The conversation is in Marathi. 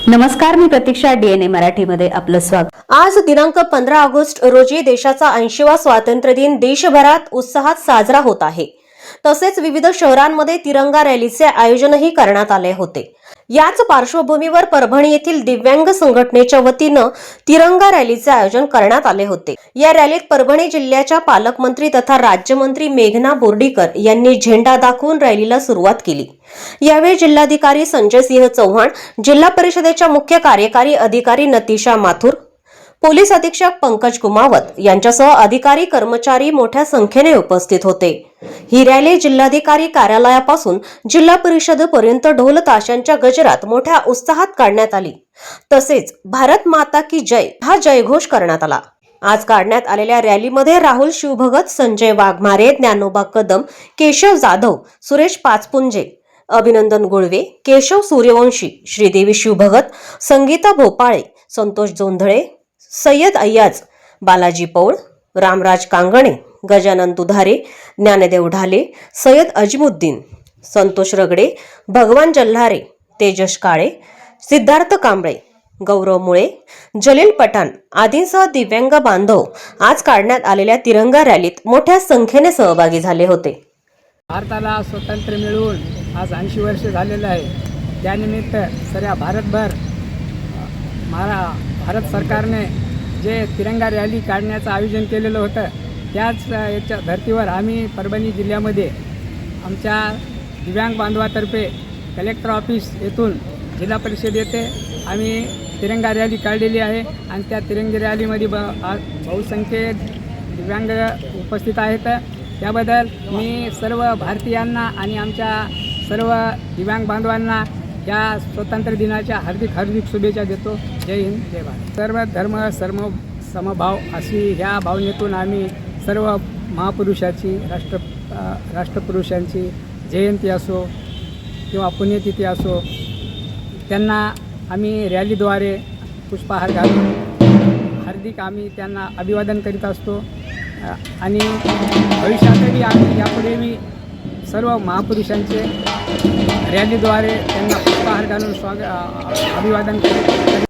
नमस्कार, मी प्रतीक्षा. DNA मराठीमध्ये आपलं स्वागत. आज दिनांक 15 ऑगस्ट रोजी देशाचा 80वा स्वातंत्र्य दिन देशभरात उत्साहात साजरा होत आहे. तसेच विविध शहरांमध्ये तिरंगा रॅलीचे आयोजनही करण्यात आले होते. याच पार्श्वभूमीवर परभणी येथील दिव्यांग संघटनेच्या वतीनं तिरंगा रॅलीचे आयोजन करण्यात आले होते. या रॅलीत परभणी जिल्ह्याच्या पालकमंत्री तथा राज्यमंत्री मेघना बोर्डीकर यांनी झेंडा दाखवून रॅलीला सुरुवात केली. यावेळी जिल्हाधिकारी संजय सिंह चौहान, जिल्हा परिषदेच्या मुख्य कार्यकारी अधिकारी नतीशा माथुर, पोलीस अधीक्षक पंकज कुमावत यांच्यासह अधिकारी कर्मचारी मोठ्या संख्येने उपस्थित होते. ही रॅली जिल्हाधिकारी कार्यालयापासून जिल्हा परिषदेपर्यंत ढोल ताशांच्या गजरात मोठ्या उत्साहात काढण्यात आली. तसेच भारत माता की जय हा जयघोष करण्यात आला. आज काढण्यात आलेल्या रॅलीमध्ये राहुल शिवभगत, संजय वाघमारे, ज्ञानोबा कदम, केशव जाधव, सुरेश पाचपुंजे, अभिनंदन गुळवे, केशव सूर्यवंशी, श्रीदेवी शिवभगत, संगीता भोपाळे, संतोष जोंधळे, सय्यद अय्याज, बालाजी पौळ, रामराज कांगणे, गजानन दुधारे, ज्ञानदेव ढाले, सय्यद अजमुद्दीन, संतोष रगडे, भगवान जल्हारे, तेजस काळे, सिद्धार्थ कांबळे, गौरव मुळे, जलील पठाण आदींसह दिव्यांग बांधव आज काढण्यात आलेल्या तिरंगा रॅलीत मोठ्या संख्येने सहभागी झाले होते. भारताला स्वातंत्र्य मिळवून आज 80 वर्ष झालेलं आहे. त्यानिमित्त साऱ्या भारतभर भारत सरकारने जे तिरंगा रॅली काढण्याचं आयोजन केलेलं होतं, त्याच याच्या धर्तीवर आम्ही परभणी जिल्ह्यामध्ये आमच्या दिव्यांग बांधवातर्फे कलेक्टर ऑफिस येथून जिल्हा परिषद येथे आम्ही तिरंगा रॅली काढलेली आहे. आणि त्या तिरंगी रॅलीमध्ये बहुसंख्येत दिव्यांग उपस्थित आहेत. त्याबद्दल मी सर्व भारतीयांना आणि आमच्या सर्व दिव्यांग बांधवांना या स्वातंत्र्य दिनाच्या हार्दिक शुभेच्छा देतो. जय हिंद, जय भारत. सर्व धर्म समभाव अशी ह्या भावनेतून आम्ही सर्व महापुरुषाची राष्ट्रपुरुषांची जयंती असो किंवा पुण्यतिथी असो, त्यांना आम्ही रॅलीद्वारे पुष्पहार घालून हार्दिक आम्ही त्यांना अभिवादन करीत असतो. आणि भविष्यातही आम्ही यापुढेही सर्व महापुरुषांचे रॅलीद्वारे त्यांना पुष्पहार घालून अभिवादन करीत